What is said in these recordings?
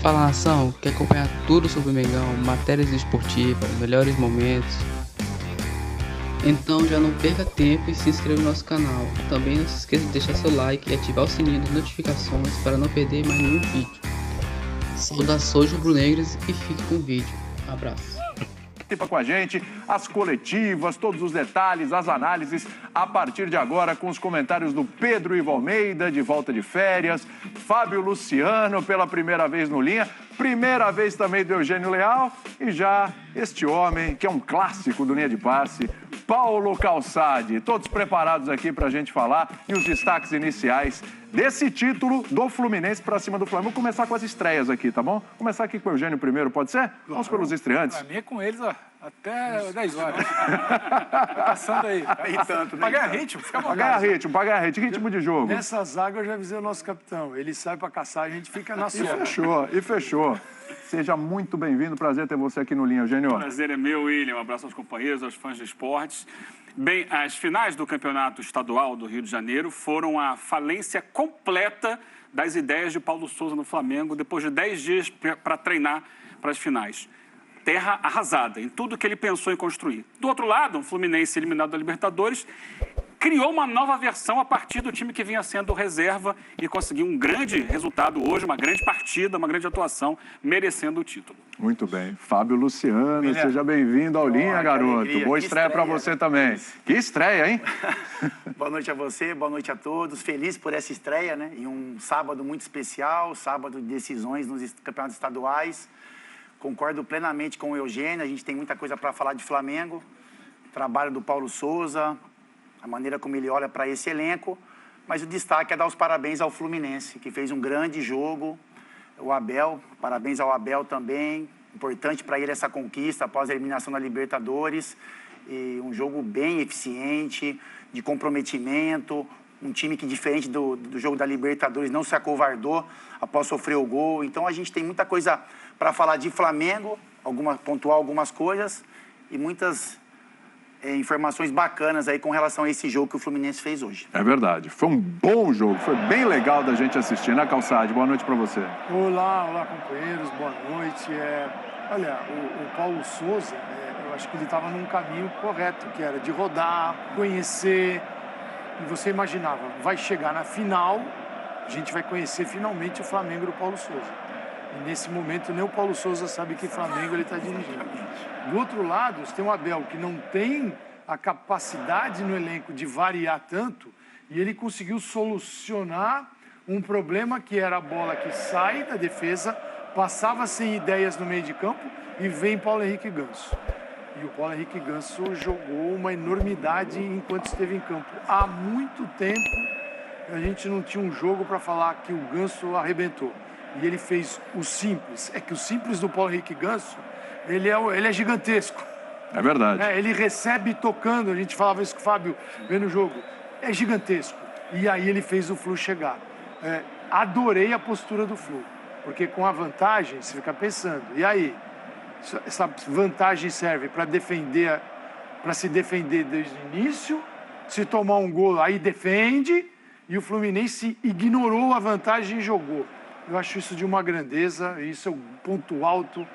Fala nação, quer acompanhar tudo sobre o Mengão, matérias esportivas, melhores momentos? Então já não perca tempo e se inscreva no nosso canal. Também não se esqueça de deixar seu like e ativar o sininho das notificações para não perder mais nenhum vídeo. Saudações rubro-negras e fique com o vídeo. Abraço. Participa com a gente, as coletivas, todos os detalhes, as análises, a partir de agora com os comentários do Pedro Ivo Almeida, de volta de férias, Fábio Luciano, pela primeira vez no Linha, primeira vez também do Eugênio Leal, e já este homem, que é um clássico do Linha de Passe, Paulo Calçade. Todos preparados aqui para a gente falar e os destaques iniciais desse título do Fluminense para cima do Flamengo. Vamos começar com as estreias aqui, tá bom? Começar aqui com o Eugênio primeiro, pode ser? Vamos pelos estreantes. Para mim é com eles, ó, até 10 horas. Passando aí. Nem tanto, Pra ganhar ritmo, fica bom. Pra ganhar ritmo de jogo. Nessa zaga eu já avisei o nosso capitão. Ele sai pra caçar, a gente fica na sua. E fechou. Seja muito bem-vindo, prazer ter você aqui no Linha, Eugênio. O prazer é meu, William. Um abraço aos companheiros, aos fãs de esportes. Bem, as finais do Campeonato Estadual do Rio de Janeiro foram a falência completa das ideias de Paulo Souza no Flamengo, depois de 10 dias para treinar para as finais. Terra arrasada em tudo que ele pensou em construir. Do outro lado, o Fluminense, eliminado da Libertadores, criou uma nova versão a partir do time que vinha sendo reserva e conseguiu um grande resultado hoje, uma grande partida, uma grande atuação, merecendo o título. Muito bem. Fábio Luciano, seja bem-vindo ao Linha, garoto. Boa estreia para você também. Que estreia, hein? Boa noite a você, boa noite a todos. Feliz por essa estreia, né? Em um sábado muito especial, sábado de decisões nos campeonatos estaduais. Concordo plenamente com o Eugênio, a gente tem muita coisa para falar de Flamengo. Trabalho do Paulo Souza, a maneira como ele olha para esse elenco, mas o destaque é dar os parabéns ao Fluminense, que fez um grande jogo. O Abel, parabéns ao Abel também, importante para ele essa conquista após a eliminação da Libertadores, e um jogo bem eficiente, de comprometimento, um time que, diferente do jogo da Libertadores, não se acovardou após sofrer o gol. Então a gente tem muita coisa para falar de Flamengo, pontuar algumas coisas e muitas informações bacanas aí com relação a esse jogo que o Fluminense fez hoje. É verdade, foi um bom jogo, foi bem legal da gente assistir, né, Calçade? Boa noite para você. Olá, companheiros, boa noite. Olha, o Paulo Souza, eu acho que ele estava num caminho correto, que era de rodar, conhecer, e você imaginava, vai chegar na final, a gente vai conhecer finalmente o Flamengo do Paulo Souza. E nesse momento nem o Paulo Souza sabe que Flamengo ele está dirigindo. Do outro lado, você tem o Abel, que não tem a capacidade no elenco de variar tanto, e ele conseguiu solucionar um problema que era a bola que sai da defesa, passava sem ideias no meio de campo e vem Paulo Henrique Ganso. E o Paulo Henrique Ganso jogou uma enormidade enquanto esteve em campo. Há muito tempo a gente não tinha um jogo para falar que o Ganso arrebentou. E ele fez o simples. É que o simples do Paulo Henrique Ganso, ele é gigantesco. É verdade. Ele recebe tocando, a gente falava isso com o Fábio vendo o jogo. É gigantesco. E aí ele fez o Flu chegar. Adorei a postura do Flu. Porque com a vantagem, você fica pensando, e aí? Essa vantagem serve para defender, para se defender desde o início, se tomar um gol, aí defende, e o Fluminense ignorou a vantagem e jogou. Eu acho isso de uma grandeza, isso é um ponto alto,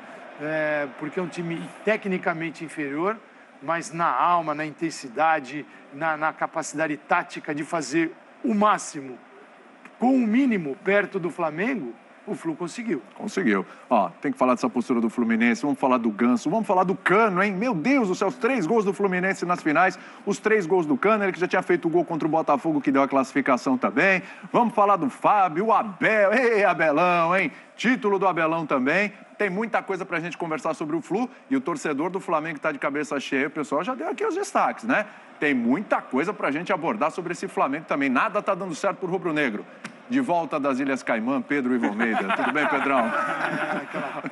porque é um time tecnicamente inferior, mas na alma, na intensidade, na capacidade tática de fazer o máximo com o mínimo perto do Flamengo, o Flu conseguiu. Conseguiu. Tem que falar dessa postura do Fluminense, vamos falar do Ganso, vamos falar do Cano, hein? Meu Deus do céu, os 3 gols do Fluminense nas finais, os 3 gols do Cano, ele que já tinha feito o gol contra o Botafogo, que deu a classificação também. Vamos falar do Fábio, o Abel, ei, Abelão, hein? Título do Abelão também. Tem muita coisa pra gente conversar sobre o Flu, e o torcedor do Flamengo que tá de cabeça cheia, o pessoal já deu aqui os destaques, né? Tem muita coisa pra gente abordar sobre esse Flamengo também. Nada tá dando certo pro rubro-negro. De volta das Ilhas Caimã, Pedro Ivo Almeida. Tudo bem, Pedrão?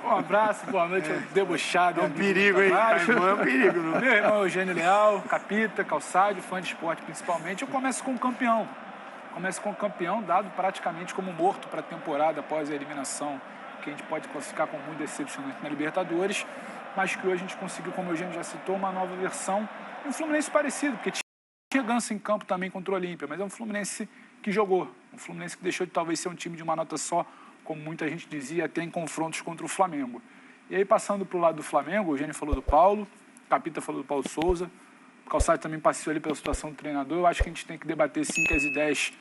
Um abraço, boa noite, debochado. É um perigo, hein? Caimã é um perigo. Não? Meu irmão Eugênio Leal, Capita, Calçade, fã de esporte principalmente. Eu começo com o campeão. Dado praticamente como morto para a temporada após a eliminação, que a gente pode classificar como muito decepcionante na Libertadores, mas que hoje a gente conseguiu, como o Eugênio já citou, uma nova versão. Um Fluminense parecido, porque tinha Ganso em campo também contra o Olímpia, mas é um Fluminense que jogou. Um Fluminense que deixou de talvez ser um time de uma nota só, como muita gente dizia, até em confrontos contra o Flamengo. E aí, passando para o lado do Flamengo, o Eugênio falou do Paulo, o Capita falou do Paulo Souza, o Calçado também passou ali pela situação do treinador. Eu acho que a gente tem que debater, sim, que as ideias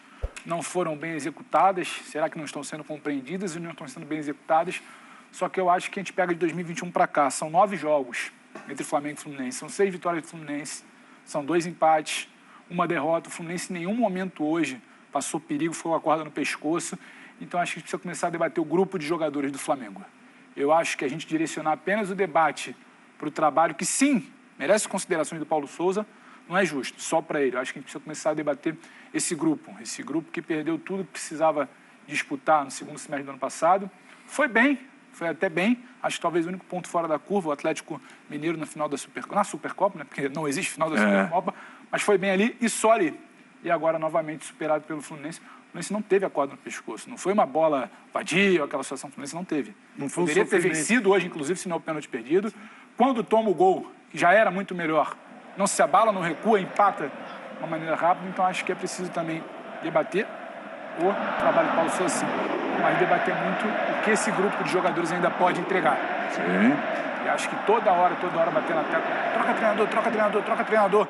não foram bem executadas. Será que não estão sendo compreendidas e não estão sendo bem executadas? Só que eu acho que a gente pega de 2021 para cá. São 9 jogos entre Flamengo e Fluminense. São 6 vitórias do Fluminense. São 2 empates, 1 derrota. O Fluminense em nenhum momento hoje passou perigo, foi com a corda no pescoço. Então acho que a gente precisa começar a debater o grupo de jogadores do Flamengo. Eu acho que a gente direcionar apenas o debate para o trabalho, que sim, merece considerações do Paulo Souza, não é justo, só para ele. Eu acho que a gente precisa começar a debater esse grupo que perdeu tudo que precisava disputar no segundo semestre do ano passado. Foi bem, foi até bem. Acho que talvez o único ponto fora da curva, o Atlético Mineiro na final da Supercopa, né? Porque não existe final da Supercopa, mas foi bem ali e só ali. E agora novamente superado pelo Fluminense. O Fluminense não teve a corda no pescoço. Não foi uma bola vadia, aquela situação. O Fluminense não teve. Não foi Poderia ter vencido hoje, inclusive, se não é o pênalti perdido. Quando toma o gol, que já era muito melhor, não se abala, não recua, empata de uma maneira rápida. Então acho que é preciso também debater o trabalho do Paulo Souza, sim, mas debater muito o que esse grupo de jogadores ainda pode entregar. Sim. E acho que toda hora bater na tecla, troca treinador, troca treinador, troca treinador,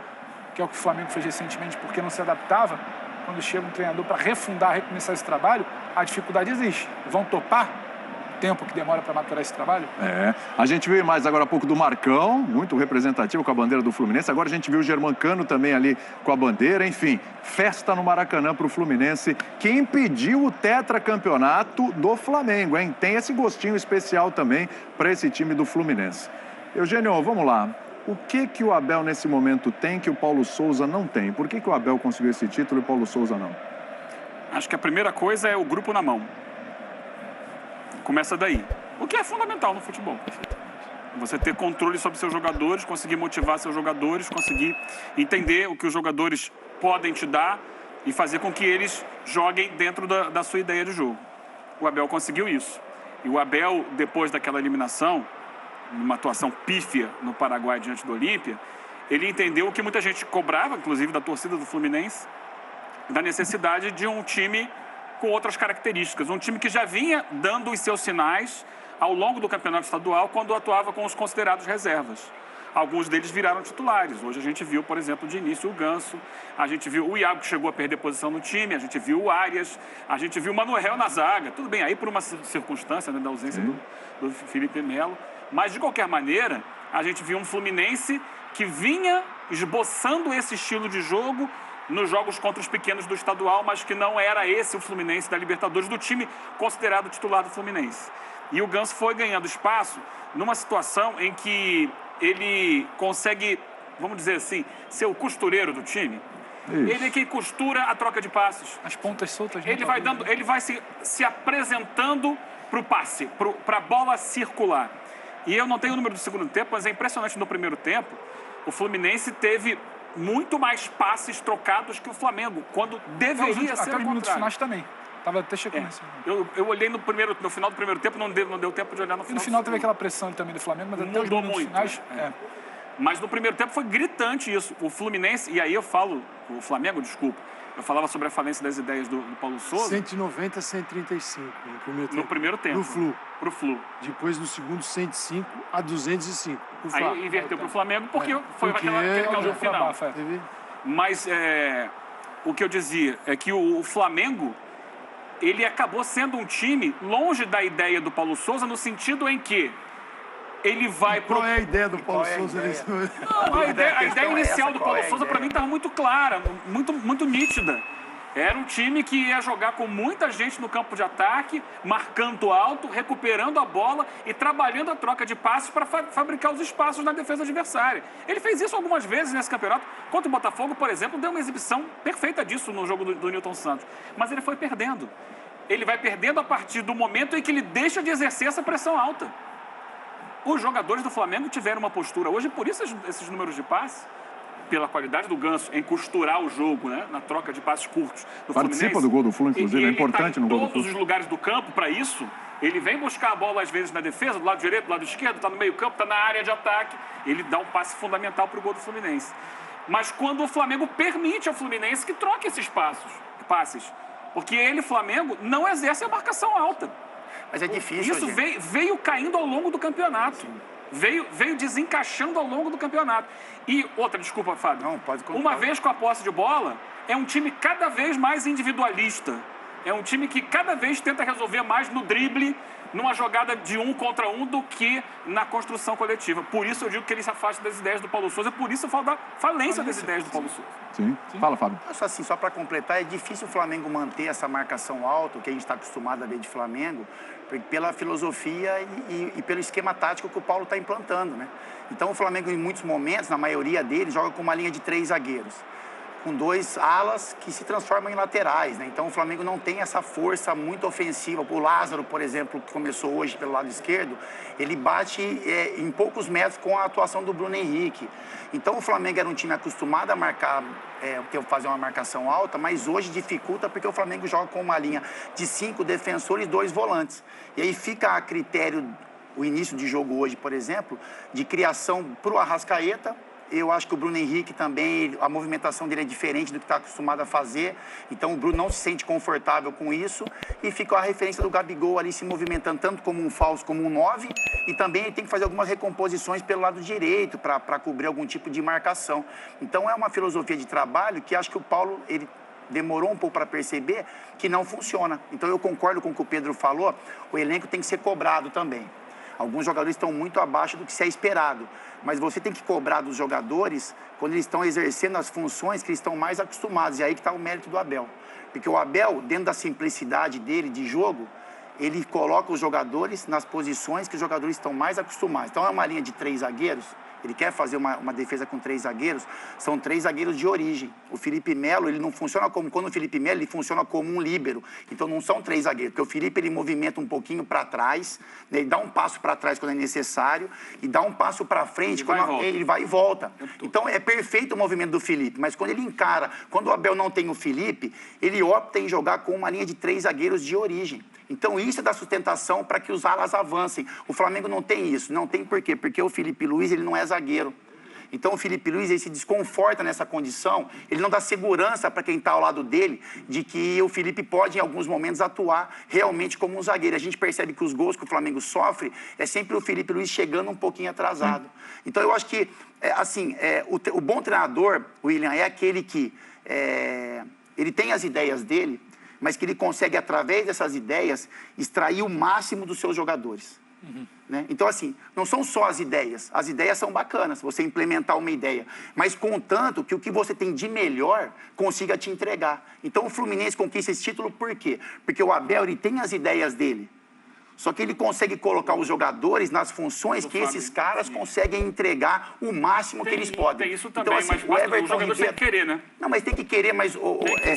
que é o que o Flamengo fez recentemente porque não se adaptava. Quando chega um treinador para refundar, recomeçar esse trabalho, a dificuldade existe. Vão topar o tempo que demora para maturar esse trabalho? A gente viu mais agora há pouco do Marcão, muito representativo com a bandeira do Fluminense. Agora a gente viu o Germancano também ali com a bandeira. Enfim, festa no Maracanã para o Fluminense, que impediu o tetracampeonato do Flamengo, hein? Tem esse gostinho especial também para esse time do Fluminense. Eugênio, vamos lá. O que o Abel nesse momento tem que o Paulo Souza não tem? Por que o Abel conseguiu esse título e o Paulo Souza não? Acho que a primeira coisa é o grupo na mão. Começa daí. O que é fundamental no futebol. Você ter controle sobre seus jogadores, conseguir motivar seus jogadores, conseguir entender o que os jogadores podem te dar e fazer com que eles joguem dentro da sua ideia de jogo. O Abel conseguiu isso. E o Abel, depois daquela eliminação, numa atuação pífia no Paraguai diante do Olímpia, ele entendeu o que muita gente cobrava, inclusive da torcida do Fluminense, da necessidade de um time com outras características. Um time que já vinha dando os seus sinais ao longo do campeonato estadual quando atuava com os considerados reservas. Alguns deles viraram titulares. Hoje a gente viu, por exemplo, de início o Ganso, a gente viu o Iago que chegou a perder posição no time, a gente viu o Arias, a gente viu o Manuel na zaga. Tudo bem, aí por uma circunstância, né, da ausência do Felipe Melo. Mas, de qualquer maneira, a gente viu um Fluminense que vinha esboçando esse estilo de jogo nos jogos contra os pequenos do estadual, mas que não era esse o Fluminense da Libertadores, do time considerado titular do Fluminense. E o Ganso foi ganhando espaço numa situação em que ele consegue, vamos dizer assim, ser o costureiro do time. Isso. Ele é quem costura a troca de passes. As pontas soltas. Ele vai se apresentando para o passe, para a bola circular. E eu não tenho o número do segundo tempo, mas é impressionante, no primeiro tempo, o Fluminense teve muito mais passes trocados que o Flamengo, quando deveria ser até os minutos finais também. Estava até chegando nesse momento. Eu olhei no final do primeiro tempo, não deu tempo de olhar no final. No final teve aquela pressão também do Flamengo, mas até os minutos finais... Mas no primeiro tempo foi gritante isso. O Fluminense, e aí eu falo, o Flamengo, desculpa, eu falava sobre a falência das ideias do Paulo Souza. 190 a 135 no primeiro tempo. No primeiro tempo. Pro Flu. Depois, no segundo, 105 a 205. Aí inverteu pro Flamengo, porque foi aquele jogo final. Mas o que eu dizia é que o Flamengo, ele acabou sendo um time longe da ideia do Paulo Souza, no sentido em que ele vai... Qual é a ideia do Paulo Souza? Não, a ideia inicial do Paulo Souza, para mim, estava muito clara, muito nítida. Era um time que ia jogar com muita gente no campo de ataque, marcando alto, recuperando a bola e trabalhando a troca de passes para fabricar os espaços na defesa adversária. Ele fez isso algumas vezes nesse campeonato. Contra o Botafogo, por exemplo, deu uma exibição perfeita disso no jogo do Nilton Santos. Mas ele foi perdendo. Ele vai perdendo a partir do momento em que ele deixa de exercer essa pressão alta. Os jogadores do Flamengo tiveram uma postura hoje, por isso esses números de passe, pela qualidade do Ganso em costurar o jogo, né, na troca de passes curtos do Fluminense. Participa do gol do Flu, inclusive, é importante no gol do Flu. Todos os lugares do campo para isso. Ele vem buscar a bola, às vezes, na defesa, do lado direito, do lado esquerdo, está no meio campo, está na área de ataque. Ele dá um passe fundamental para o gol do Fluminense. Mas quando o Flamengo permite ao Fluminense que troque esses passes, porque ele, Flamengo, não exerce a marcação alta. Mas é difícil, Isso gente. veio caindo ao longo do campeonato. Veio desencaixando ao longo do campeonato. E outra, desculpa, Fábio. Não, pode continuar. Uma vez com a posse de bola, é um time cada vez mais individualista. É um time que cada vez tenta resolver mais no drible, numa jogada de 1 contra 1, do que na construção coletiva. Por isso eu digo que ele se afasta das ideias do Paulo Sousa, por isso eu falo da falência das ideias do Paulo Sousa. Sim. Fala, Fábio. Só para completar, é difícil o Flamengo manter essa marcação alta, que a gente está acostumado a ver de Flamengo, pela filosofia e pelo esquema tático que o Paulo está implantando, né? Então o Flamengo, em muitos momentos, na maioria deles, joga com uma linha de 3 zagueiros, com 2 alas que se transformam em laterais, né? Então o Flamengo não tem essa força muito ofensiva. O Lázaro, por exemplo, que começou hoje pelo lado esquerdo, ele bate em poucos metros com a atuação do Bruno Henrique. Então o Flamengo era um time acostumado a marcar, fazer uma marcação alta, mas hoje dificulta porque o Flamengo joga com uma linha de 5 defensores e 2 volantes. E aí fica a critério, o início de jogo hoje, por exemplo, de criação para o Arrascaeta. Eu acho que o Bruno Henrique também, a movimentação dele é diferente do que está acostumado a fazer. Então o Bruno não se sente confortável com isso. E fica a referência do Gabigol ali se movimentando tanto como um falso, como um 9. E também ele tem que fazer algumas recomposições pelo lado direito para cobrir algum tipo de marcação. Então é uma filosofia de trabalho que acho que o Paulo, ele demorou um pouco para perceber que não funciona. Então eu concordo com o que o Pedro falou, o elenco tem que ser cobrado também. Alguns jogadores estão muito abaixo do que se é esperado. Mas você tem que cobrar dos jogadores quando eles estão exercendo as funções que eles estão mais acostumados. E aí que está o mérito do Abel. Porque o Abel, dentro da simplicidade dele de jogo, ele coloca os jogadores nas posições que os jogadores estão mais acostumados. Então é uma linha de 3 zagueiros. Ele quer fazer uma defesa com 3 zagueiros, são 3 zagueiros de origem. O Felipe Melo, ele não funciona como... Quando o Felipe Melo, ele funciona como um líbero. Então não são 3 zagueiros, porque o Felipe, ele movimenta um pouquinho para trás, né? Ele dá um passo para trás quando é necessário e dá um passo para frente quando ele vai e volta. Então é perfeito o movimento do Felipe, mas quando ele encara, quando o Abel não tem o Felipe, ele opta em jogar com uma linha de 3 zagueiros de origem. Então isso é da sustentação para que os alas avancem. O Flamengo não tem isso. Não tem por quê? Porque o Felipe Luiz, ele não é zagueiro. Então o Felipe Luiz, ele se desconforta nessa condição, ele não dá segurança para quem está ao lado dele de que o Felipe pode, em alguns momentos, atuar realmente como um zagueiro. A gente percebe que os gols que o Flamengo sofre é sempre o Felipe Luiz chegando um pouquinho atrasado. Então eu acho que, o bom treinador, William, é aquele que ele tem as ideias dele, mas que ele consegue, através dessas ideias, extrair o máximo dos seus jogadores. Né? Então, assim, não são só as ideias são bacanas, você implementar uma ideia, mas contanto que o que você tem de melhor consiga te entregar. Então o Fluminense conquista esse título por quê? Porque o Abel, ele tem as ideias dele, só que ele consegue colocar os jogadores nas funções que esses caras conseguem entregar o máximo que eles podem. Tem isso também, então, assim, mas o Everton os jogadores têm que querer, né? Não, mas tem que querer, mas...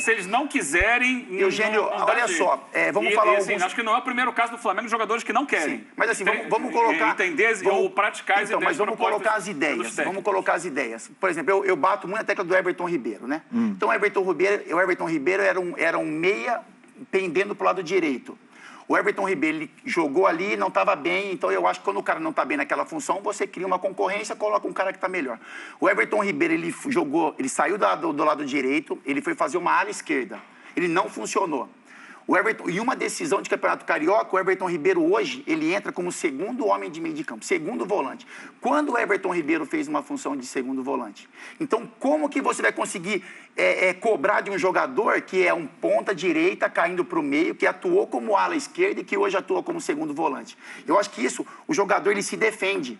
Se eles não quiserem... Eugênio, não olha só, vamos falar assim, alguns... Acho que não é o primeiro caso do Flamengo de jogadores que não querem. Sim, mas assim, vamos colocar... Entender ou praticar as ideias. Então, mas vamos colocar as ideias. Vamos colocar as ideias. Por exemplo, eu bato muito a tecla do Everton Ribeiro, né? Então, o Everton Ribeiro era um meia pendendo para o lado direito. O Everton Ribeiro, ele jogou ali, não estava bem, então eu acho que quando o cara não está bem naquela função, você cria uma concorrência, coloca um cara que está melhor. O Everton Ribeiro, ele saiu do lado direito, ele foi fazer uma ala esquerda. Ele não funcionou. O Everton, e uma decisão de Campeonato Carioca, o Everton Ribeiro hoje, ele entra como segundo homem de meio de campo, segundo volante. Quando o Everton Ribeiro fez uma função de segundo volante? Então, como que você vai conseguir cobrar de um jogador que é um ponta direita caindo para o meio, que atuou como ala esquerda e que hoje atua como segundo volante? Eu acho que isso, o jogador, ele se defende.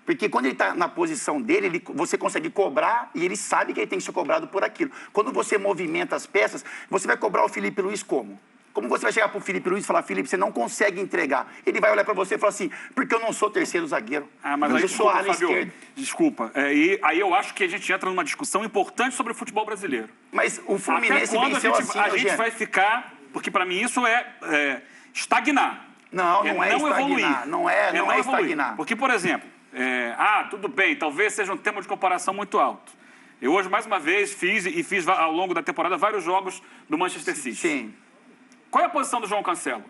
Porque quando ele está na posição dele, você consegue cobrar e ele sabe que ele tem que ser cobrado por aquilo. Quando você movimenta as peças, você vai cobrar o Felipe Luiz como? Como você vai chegar para o Felipe Luiz e falar, Felipe, você não consegue entregar? Ele vai olhar para você e falar assim, porque eu não sou terceiro zagueiro. Mas eu sou ala esquerda. Desculpa. Aí eu acho que a gente entra numa discussão importante sobre o futebol brasileiro. Mas o Fluminense venceu assim, a gente vai ficar... Porque para mim isso é estagnar. Não é estagnar. Evoluir. Não é estagnar. Porque, por exemplo, tudo bem, talvez seja um termo de comparação muito alto. Eu hoje, mais uma vez, fiz ao longo da temporada vários jogos do Manchester City. Sim. Qual é a posição do João Cancelo?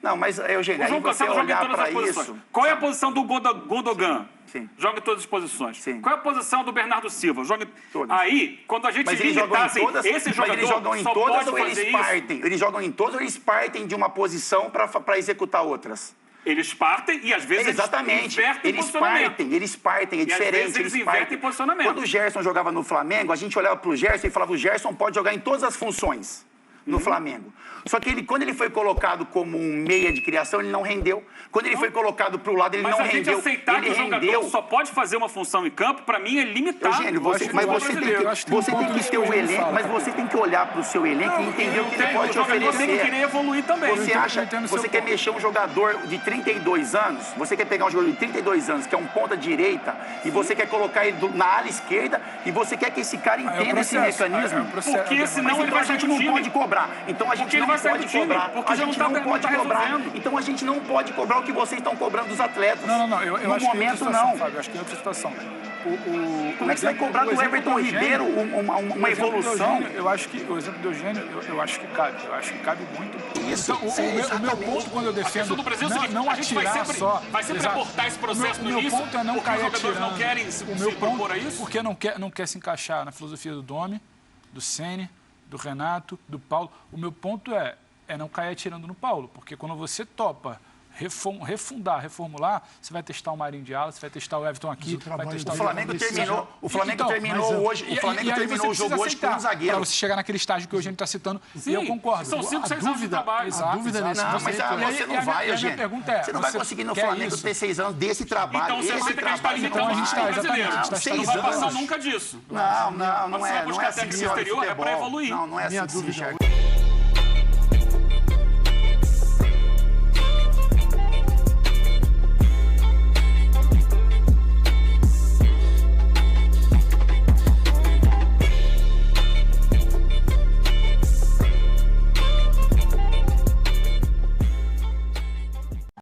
Não, mas, Eugênio, O João aí você Cancelo joga em olhar todas para as posições. isso... Qual é a posição do Gundogan? Sim. Joga em todas as posições. Sim. Qual é a posição do Bernardo Silva? Joga em... Todas. Aí, quando a gente Mas eles jogam limitasse em todas, esse mas jogador eles jogam em só todas pode ou eles fazer isso... partem? Eles jogam em todas ou eles partem de uma posição para executar outras? Eles partem e às vezes Exatamente. eles invertem posicionamento. Eles partem, é E às diferente. vezes eles invertem posicionamento. Quando o Gerson jogava no Flamengo, a gente olhava pro Gerson e falava, o Gerson pode jogar em todas as funções no Flamengo. Só que quando ele foi colocado como um meia de criação, ele não rendeu. Quando ele foi colocado pro lado, ele não rendeu. Mas a gente aceitar que o jogador só pode fazer uma função em campo, para mim, é limitar. Eugênio, você tem que ter o elenco, mas você tem que olhar pro seu elenco e entender o que ele pode te oferecer. O jogador tem que querer evoluir também. Você quer mexer um jogador de 32 anos, você quer pegar um jogador de 32 anos, que é um ponta direita, e você quer colocar ele na ala esquerda, e você quer que esse cara entenda esse mecanismo. Porque senão ele vai a gente não pode cobrar. Então a gente não pode cobrar. A gente não pode cobrar. Então a gente não pode cobrar o que vocês estão cobrando dos atletas. Não. Eu no acho momento, que é outra situação, não. Fábio, eu acho que é outra situação. Como é que você vai cobrar do Everton Ribeiro uma evolução? Eu acho que o exemplo do Eugênio, eu acho que cabe. Eu acho que cabe muito. Isso. Então, o meu ponto quando eu defendo do Brasil é o seguinte, não a gente vai atirar sempre, só. vai sempre Exato. abortar esse processo no O meu início, ponto é não porque cair os jogadores atirando. não querem se O meu propor ponto, a isso. porque não quer se encaixar na filosofia do Domi, do Ceni, do Renato, do Paulo. O meu ponto é não cair atirando no Paulo, porque quando você topa reformular, você vai testar o Marinho de ala, você vai testar o Everton aqui, vai testar O Flamengo terminou hoje, o Flamengo terminou o jogo hoje com um zagueiro. Para você chegar naquele estágio que o Eugênio está citando, Sim, e eu concordo. são 5, 6 anos de trabalho. A dúvida nesse Não, mas você não vai, Eugênio. Você não vai conseguir no Flamengo ter 6 anos desse trabalho. Então você vai ter que estar limitando o time brasileiro. Você não vai passar nunca disso. Não é buscar assim que técnico se olha exterior, é para futebol. evoluir. Não é assim que se enxerga.